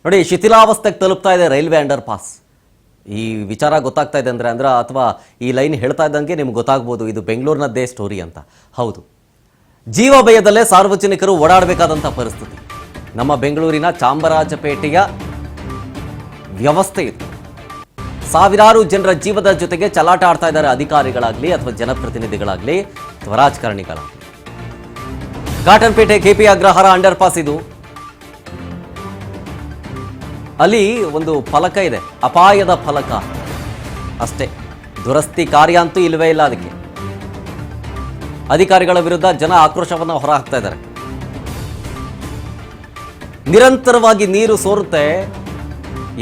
ನೋಡಿ, ಶಿಥಿಲಾವಸ್ಥೆಗೆ ತಲುಪ್ತಾ ಇದೆ ರೈಲ್ವೆ ಅಂಡರ್ ಪಾಸ್. ಈ ವಿಚಾರ ಗೊತ್ತಾಗ್ತಾ ಇದೆ ಅಂದ್ರೆ ಅಥವಾ ಈ ಲೈನ್ ಹೇಳ್ತಾ ಇದ್ದಂಗೆ ನಿಮ್ಗೆ ಗೊತ್ತಾಗ್ಬೋದು ಇದು ಬೆಂಗಳೂರಿನದ್ದೇ ಸ್ಟೋರಿ ಅಂತ. ಹೌದು, ಜೀವ ಭಯದಲ್ಲೇ ಸಾರ್ವಜನಿಕರು ಓಡಾಡಬೇಕಾದಂಥ ಪರಿಸ್ಥಿತಿ ನಮ್ಮ ಬೆಂಗಳೂರಿನ ಚಾಮರಾಜಪೇಟೆಯ ವ್ಯವಸ್ಥೆ ಇದು. ಸಾವಿರಾರು ಜನರ ಜೀವದ ಜೊತೆಗೆ ಚಲಾಟ ಆಡ್ತಾ ಇದ್ದಾರೆ ಅಧಿಕಾರಿಗಳಾಗಲಿ ಅಥವಾ ಜನಪ್ರತಿನಿಧಿಗಳಾಗಲಿ ಅಥವಾ ರಾಜಕಾರಣಿಗಳಾಗಲಿ. Cottonpete KP Agrahara underpass ಇದು. ಅಲ್ಲಿ ಒಂದು ಫಲಕ ಇದೆ, ಅಪಾಯದ ಫಲಕ ಅಷ್ಟೇ, ದುರಸ್ತಿ ಕಾರ್ಯ ಅಂತೂ ಇಲ್ಲವೇ ಇಲ್ಲ. ಅದಕ್ಕೆ ಅಧಿಕಾರಿಗಳ ವಿರುದ್ಧ ಜನ ಆಕ್ರೋಶವನ್ನು ಹೊರಹಾಕ್ತಾ ಇದ್ದಾರೆ. ನಿರಂತರವಾಗಿ ನೀರು ಸೋರುತ್ತೆ,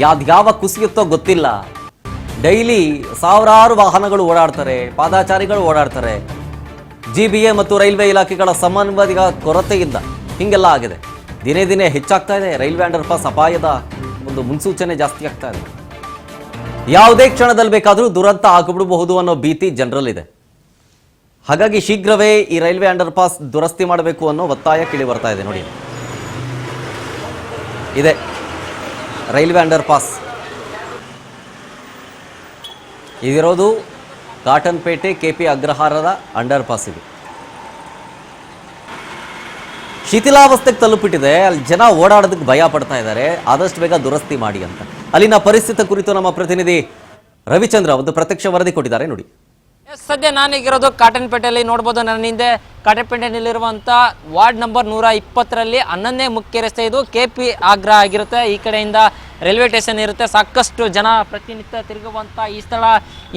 ಯಾವ ಕುಸಿಯುತ್ತೋ ಗೊತ್ತಿಲ್ಲ. ಡೈಲಿ ಸಾವಿರಾರು ವಾಹನಗಳು ಓಡಾಡ್ತಾರೆ, ಪಾದಾಚಾರಿಗಳು ಓಡಾಡ್ತಾರೆ. GBA ಮತ್ತು ರೈಲ್ವೆ ಇಲಾಖೆಗಳ ಸಮನ್ವಯದ ಕೊರತೆಯಿಂದ ಹೀಗೆಲ್ಲ ಆಗಿದೆ. ದಿನೇ ದಿನೇ ಹೆಚ್ಚಾಗ್ತಾ ಇದೆ. ರೈಲ್ವೆ ಅಂಡರ್ ಪಾಸ್ ಅಪಾಯದ ಒಂದು ಮುನ್ಸೂಚನೆ ಜಾಸ್ತಿ ಆಗ್ತಾ ಇದೆ. ಯಾವುದೇ ಕ್ಷಣದಲ್ಲಿ ಬೇಕಾದರೂ ದುರಂತ ಆಗಿಬಿಡಬಹುದು ಅನ್ನೋ ಭೀತಿ ಜನರಲ್ಲಿದೆ. ಹಾಗಾಗಿ ಶೀಘ್ರವೇ ಈ ರೈಲ್ವೆ ಅಂಡರ್ ಪಾಸ್ ದುರಸ್ತಿ ಮಾಡಬೇಕು ಅನ್ನೋ ಒತ್ತಾಯ ಕೇಳಿ ಬರ್ತಾ ಇದೆ. ನೋಡಿ, ಇದೆ ರೈಲ್ವೆ ಅಂಡರ್ ಪಾಸ್. ಇದಿರೋದು ಕಾಟನ್ಪೇಟೆ ಕೆಪಿ ಅಗ್ರಹಾರದ ಅಂಡರ್ ಪಾಸ್. ಇದು ಶಿಥಿಲಾವಸ್ಥೆಗೆ ತಲುಪಿಟ್ಟಿದೆ. ಅಲ್ಲಿ ಜನ ಓಡಾಡೋದಕ್ಕೆ ಭಯ ಪಡ್ತಾ ಇದ್ದಾರೆ. ಆದಷ್ಟು ಬೇಗ ದುರಸ್ತಿ ಮಾಡಿ ಅಂತ. ಅಲ್ಲಿನ ಪರಿಸ್ಥಿತಿ ಕುರಿತು ನಮ್ಮ ಪ್ರತಿನಿಧಿ ರವಿಚಂದ್ರ ಒಂದು ಪ್ರತ್ಯಕ್ಷ ವರದಿ ಕೊಟ್ಟಿದ್ದಾರೆ. ನೋಡಿ, ಸದ್ಯ ನಾನೀಗಿರೋದು ಕಾಟನ್ಪೇಟೆಯಲ್ಲಿ ನೋಡ್ಬೋದು. ನನ್ನ ಹಿಂದೆ ಕಾಟನ್ಪೇಟೆಯಲ್ಲಿರುವಂಥ ವಾರ್ಡ್ ನಂಬರ್ 120ರಲ್ಲಿ 11ನೇ ಮುಖ್ಯ ರಸ್ತೆ. ಇದು KP ಆಗ್ರಾ ಆಗಿರುತ್ತೆ. ಈ ಕಡೆಯಿಂದ ರೈಲ್ವೆ ಸ್ಟೇಷನ್ ಇರುತ್ತೆ. ಸಾಕಷ್ಟು ಜನ ಪ್ರತಿನಿತ್ಯ ತಿರುಗುವಂಥ ಈ ಸ್ಥಳ.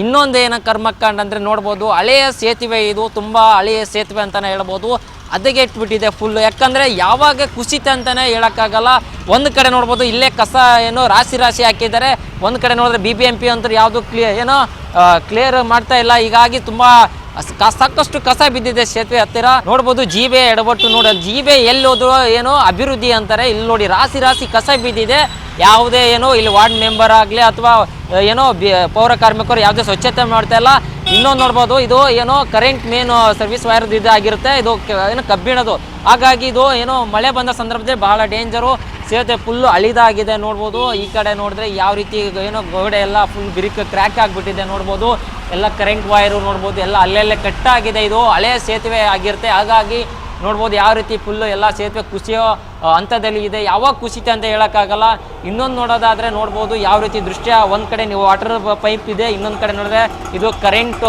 ಇನ್ನೊಂದು ಏನೋ ಕರ್ಮಕಾಂಡ ಅಂದರೆ ನೋಡ್ಬೋದು, ಹಳೆಯ ಸೇತುವೆ. ಇದು ತುಂಬ ಹಳೆಯ ಸೇತುವೆ ಅಂತಲೇ ಹೇಳ್ಬೋದು. ಅದಕ್ಕೆ ಇಟ್ಬಿಟ್ಟಿದೆ ಫುಲ್ಲು. ಯಾಕಂದರೆ ಯಾವಾಗ ಕುಸಿತ ಅಂತಲೇ ಹೇಳೋಕ್ಕಾಗಲ್ಲ. ಒಂದು ಕಡೆ ನೋಡ್ಬೋದು, ಇಲ್ಲೇ ಕಸ ಏನೋ ರಾಶಿ ಹಾಕಿದ್ದಾರೆ. ಒಂದು ಕಡೆ ನೋಡಿದ್ರೆ BBMP ಅಂತೂ ಯಾವುದು ಕ್ಲಿಯರ್ ಮಾಡ್ತಾ ಇಲ್ಲ. ಹೀಗಾಗಿ ತುಂಬ ಸಾಕಷ್ಟು ಕಸ ಬಿದ್ದಿದೆ ಸೇತುವೆ ಹತ್ತಿರ. ನೋಡ್ಬೋದು GBA ಎಡವಟ್ಟು. ನೋಡಿ, GBA ಎಲ್ಲಿ ಹೋದ್ರು ಏನೋ ಅಭಿವೃದ್ಧಿ ಅಂತಾರೆ. ಇಲ್ಲಿ ನೋಡಿ, ರಾಶಿ ಕಸ ಬಿದ್ದಿದೆ. ಯಾವುದೇ ಏನೋ ಇಲ್ಲಿ ವಾರ್ಡ್ ಮೆಂಬರ್ ಆಗಲಿ ಅಥವಾ ಏನೋ ಪೌರ ಕಾರ್ಮಿಕರು ಯಾವುದೇ ಸ್ವಚ್ಛತೆ ಮಾಡ್ತಾ ಇಲ್ಲ. ಇನ್ನೊಂದು ನೋಡ್ಬೋದು, ಇದು ಏನೋ ಕರೆಂಟ್ ಮೇನ್ ಸರ್ವಿಸ್ ವೈರ್ ಇದಾಗಿರುತ್ತೆ. ಇದು ಏನೋ ಕಬ್ಬಿಣದು. ಹಾಗಾಗಿ ಇದು ಏನೋ ಮಳೆ ಬಂದ ಸಂದರ್ಭದಲ್ಲಿ ಬಹಳ ಡೇಂಜರು. ಸೇತುವೆ ಫುಲ್ಲು ಅಳಿದಾಗಿದೆ ನೋಡ್ಬೋದು. ಈ ಕಡೆ ನೋಡಿದ್ರೆ ಯಾವ ರೀತಿ ಏನೋ ಗೋಡೆ ಎಲ್ಲ ಫುಲ್ ಬಿರುಕು ಕ್ರ್ಯಾಕ್ ಆಗಿಬಿಟ್ಟಿದೆ ನೋಡ್ಬೋದು. ಎಲ್ಲ ಕರೆಂಟ್ ವೈರು ನೋಡ್ಬೋದು, ಎಲ್ಲ ಅಲ್ಲೆಲ್ಲೇ ಕಟ್ಟಾಗಿದೆ. ಇದು ಹಳೆಯ ಸೇತುವೆ ಆಗಿರುತ್ತೆ. ಹಾಗಾಗಿ ನೋಡ್ಬೋದು ಯಾವ ರೀತಿ ಫುಲ್ಲು ಎಲ್ಲ ಸೇತುವೆ ಕುಸಿಯೋ ಹಂತದಲ್ಲಿ ಇದೆ. ಯಾವಾಗ ಕುಸಿತೆ ಅಂತ ಹೇಳೋಕ್ಕಾಗಲ್ಲ. ಇನ್ನೊಂದು ನೋಡೋದಾದರೆ ನೋಡ್ಬೋದು ಯಾವ ರೀತಿ ದೃಶ್ಯ. ಒಂದು ಕಡೆ ನೀವು ವಾಟರ್ ಪೈಪ್ ಇದೆ, ಇನ್ನೊಂದು ಕಡೆ ನೋಡಿದ್ರೆ ಇದು ಕರೆಂಟ್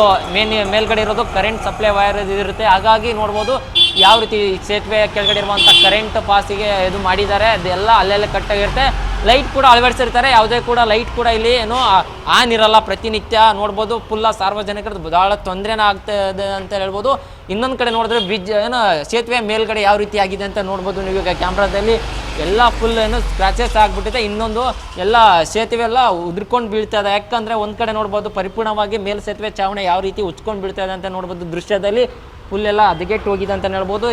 ಮೇಲ್ಗಡೆ ಇರೋದು ಕರೆಂಟ್ ಸಪ್ಲೈ ವೈರ್ ಇರುತ್ತೆ. ಹಾಗಾಗಿ ನೋಡ್ಬೋದು ಯಾವ ರೀತಿ ಸೇತುವೆ ಕೆಳಗಡೆ ಇರುವಂಥ ಕರೆಂಟ್ ಪಾಸಿಗೆ ಇದು ಮಾಡಿದ್ದಾರೆ. ಅದೆಲ್ಲ ಅಲ್ಲೆಲ್ಲ ಕಟ್ಟಾಗಿರುತ್ತೆ. ಲೈಟ್ ಕೂಡ ಅಳವಡಿಸಿರ್ತಾರೆ. ಯಾವುದೇ ಕೂಡ ಲೈಟ್ ಕೂಡ ಇಲ್ಲಿ ಏನೋ ಆನ್ ಇರಲ್ಲ ಪ್ರತಿನಿತ್ಯ. ನೋಡ್ಬೋದು ಫುಲ್ಲ ಸಾರ್ವಜನಿಕರದ್ದು ಬಹಳ ತೊಂದರೆನೇ ಆಗ್ತಾ ಇದೆ ಅಂತ ಹೇಳ್ಬೋದು. ಇನ್ನೊಂದು ಕಡೆ ನೋಡಿದ್ರೆ ಬ್ರಿಡ್ಜ್ ಏನೋ ಸೇತುವೆ ಮೇಲ್ಗಡೆ ಯಾವ ರೀತಿ ಆಗಿದೆ ಅಂತ ನೋಡ್ಬೋದು ನೀವು ಈಗ ಕ್ಯಾಮ್ರಾದಲ್ಲಿ. ಎಲ್ಲ ಫುಲ್ ಏನು ಸ್ಕ್ರಾಚಸ್ ಆಗಿಬಿಟ್ಟಿದೆ. ಇನ್ನೊಂದು ಎಲ್ಲ ಸೇತುವೆ ಎಲ್ಲ ಉದ್ರಕೊಂಡು ಬೀಳ್ತಾ ಇದೆ. ಯಾಕಂದರೆ ಒಂದು ಕಡೆ ನೋಡ್ಬೋದು ಪರಿಪೂರ್ಣವಾಗಿ ಮೇಲ್ ಸೇತುವೆ ಚಾವಣಿ ಯಾವ ರೀತಿ ಉಚ್ಕೊಂಡು ಬೀಳ್ತಾ ಇದೆ ಅಂತ ನೋಡ್ಬೋದು ದೃಶ್ಯದಲ್ಲಿ. ಫುಲ್ಲೆಲ್ಲ ಹದಗೆಟ್ಟು ಹೋಗಿದೆ ಅಂತ ಹೇಳ್ಬೋದು.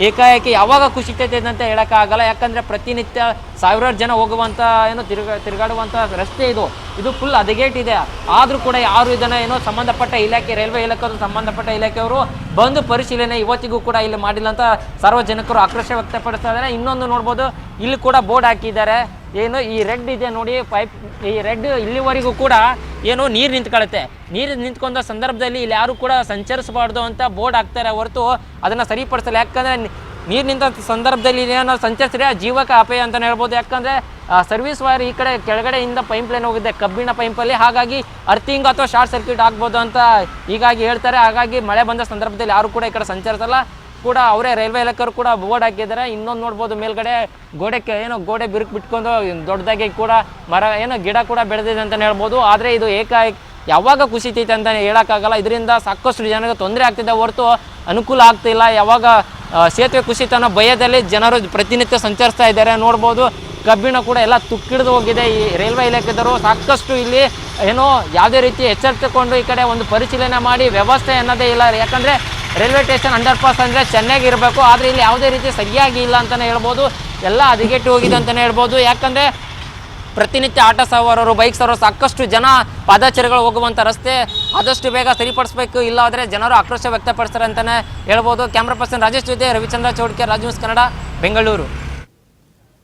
ಏಕಾಏಕಿ ಯಾವಾಗ ಕುಸಿತೈತೆ ಅಂತ ಹೇಳೋಕ್ಕಾಗಲ್ಲ. ಯಾಕಂದರೆ ಪ್ರತಿನಿತ್ಯ ಸಾವಿರಾರು ಜನ ಹೋಗುವಂಥ ಏನೋ ತಿರುಗಾಡುವಂಥ ರಸ್ತೆ ಇದು. ಇದು ಫುಲ್ ಹದಗೆಟ್ಟಿದೆ. ಆದರೂ ಕೂಡ ಯಾರು ಇದನ್ನು ಏನೋ ಸಂಬಂಧಪಟ್ಟ ಇಲಾಖೆ, ರೈಲ್ವೆ ಇಲಾಖೆ ಸಂಬಂಧಪಟ್ಟ ಇಲಾಖೆಯವರು ಬಂದು ಪರಿಶೀಲನೆ ಇವತ್ತಿಗೂ ಕೂಡ ಇಲ್ಲಿ ಮಾಡಿಲ್ಲ ಅಂತ ಸಾರ್ವಜನಿಕರು ಆಕ್ರೋಶ ವ್ಯಕ್ತಪಡಿಸ್ತಾ ಇದ್ದಾರೆ. ಇನ್ನೊಂದು ನೋಡ್ಬೋದು, ಇಲ್ಲಿ ಕೂಡ ಬೋರ್ಡ್ ಹಾಕಿದ್ದಾರೆ. ಏನು ಈ ರೆಡ್ ಇದೆ ನೋಡಿ ಪೈಪ್, ಈ ರೆಡ್ ಇಲ್ಲಿವರೆಗೂ ಕೂಡ ಏನು ನೀರು ನಿಂತ್ಕೊಳ್ಳುತ್ತೆ. ನೀರು ನಿಂತ್ಕೊಂಡ ಸಂದರ್ಭದಲ್ಲಿ ಇಲ್ಲಿ ಯಾರು ಕೂಡ ಸಂಚರಿಸಬಾರ್ದು ಅಂತ ಬೋರ್ಡ್ ಹಾಕ್ತಾರೆ ಹೊರತು ಅದನ್ನು ಸರಿಪಡಿಸಲ್ಲ. ಯಾಕಂದರೆ ನೀರು ನಿಂತ ಸಂದರ್ಭದಲ್ಲಿ ಏನೋ ಸಂಚರಿಸಿದ್ರೆ ಜೀವಕ್ಕೆ ಅಪಾಯ ಅಂತಲೇ ಹೇಳ್ಬೋದು. ಯಾಕಂದರೆ ಸರ್ವಿಸ್ ವೈರ್ ಈ ಕಡೆ ಕೆಳಗಡೆಯಿಂದ ಪೈಪ್ ಲೈನ್ ಹೋಗಿದೆ ಕಬ್ಬಿಣ ಪೈಪಲ್ಲಿ. ಹಾಗಾಗಿ ಅರ್ಥಿಂಗ್ ಅಥವಾ ಶಾರ್ಟ್ ಸರ್ಕ್ಯೂಟ್ ಆಗ್ಬೋದು ಅಂತ ಹೀಗಾಗಿ ಹೇಳ್ತಾರೆ. ಹಾಗಾಗಿ ಮಳೆ ಬಂದ ಸಂದರ್ಭದಲ್ಲಿ ಯಾರು ಕೂಡ ಈ ಕಡೆ ಸಂಚರಿಸಲ್ಲ ಕೂಡ. ಅವರೇ ರೈಲ್ವೆ ಇಲಾಖೆಯವರು ಕೂಡ ಬೋರ್ಡ್ ಹಾಕಿದ್ದಾರೆ. ಇನ್ನೊಂದು ನೋಡ್ಬೋದು ಮೇಲ್ಗಡೆ ಗೋಡೆ ಬಿರುಕು ಬಿಟ್ಕೊಂಡು ದೊಡ್ಡದಾಗಿ ಕೂಡ ಮರ ಏನೋ ಗಿಡ ಕೂಡ ಬೆಳೆದಿದೆ ಅಂತಲೇ ಹೇಳ್ಬೋದು. ಆದರೆ ಇದು ಏಕಾಏಕಿ ಯಾವಾಗ ಕುಸಿತೈತೆ ಅಂತ ಹೇಳೋಕ್ಕಾಗಲ್ಲ. ಇದರಿಂದ ಸಾಕಷ್ಟು ಜನರಿಗೆ ತೊಂದರೆ ಆಗ್ತಿದೆ ಹೊರತು ಅನುಕೂಲ ಆಗ್ತಿಲ್ಲ. ಯಾವಾಗ ಸೇತುವೆ ಕುಸಿತ ಅನ್ನೋ ಭಯದಲ್ಲಿ ಜನರು ಪ್ರತಿನಿತ್ಯ ಸಂಚರಿಸ್ತಾ ಇದ್ದಾರೆ. ನೋಡ್ಬೋದು ಕಬ್ಬಿಣ ಕೂಡ ಎಲ್ಲ ತುಕ್ಕಿಡಿದು ಹೋಗಿದೆ. ಈ ರೈಲ್ವೆ ಇಲಾಖೆದವರು ಸಾಕಷ್ಟು ಇಲ್ಲಿ ಏನೋ ಯಾವುದೇ ರೀತಿ ಎಚ್ಚರಿಸಿಕೊಂಡು ಈ ಕಡೆ ಒಂದು ಪರಿಶೀಲನೆ ಮಾಡಿ ವ್ಯವಸ್ಥೆ ಅನ್ನೋದೇ ಇಲ್ಲ. ಯಾಕಂದರೆ ರೈಲ್ವೆ ಸ್ಟೇಷನ್ ಅಂಡರ್ ಪಾಸ್ ಅಂದರೆ ಚೆನ್ನಾಗಿ ಇರಬೇಕು. ಆದರೆ ಇಲ್ಲಿ ಯಾವುದೇ ರೀತಿ ಸರಿಯಾಗಿ ಇಲ್ಲ ಅಂತಲೇ ಹೇಳ್ಬೋದು. ಎಲ್ಲ ಹದಗೆಟ್ಟು ಹೋಗಿದೆ ಅಂತಲೇ ಹೇಳ್ಬೋದು. ಯಾಕಂದರೆ ಪ್ರತಿನಿತ್ಯ ಆಟೋ ಸವಾರರು, ಬೈಕ್ ಸವಾರರು, ಸಾಕಷ್ಟು ಜನ ಪಾದಚಾರಿಗಳು ಹೋಗುವಂಥ ರಸ್ತೆ ಆದಷ್ಟು ಬೇಗ ಸರಿಪಡಿಸಬೇಕು. ಇಲ್ಲಾದರೆ ಜನರು ಆಕ್ರೋಶ ವ್ಯಕ್ತಪಡಿಸ್ತಾರೆ ಅಂತಲೇ ಹೇಳ್ಬೋದು. ಕ್ಯಾಮ್ರಾ ಪರ್ಸನ್ ರಾಜೇಶ್ ಜೊತೆ ರವಿಚಂದ್ರ ಚೌಡ್ಕೆ, ರಾಜ್ ನ್ಯೂಸ್ ಕನ್ನಡ, ಬೆಂಗಳೂರು.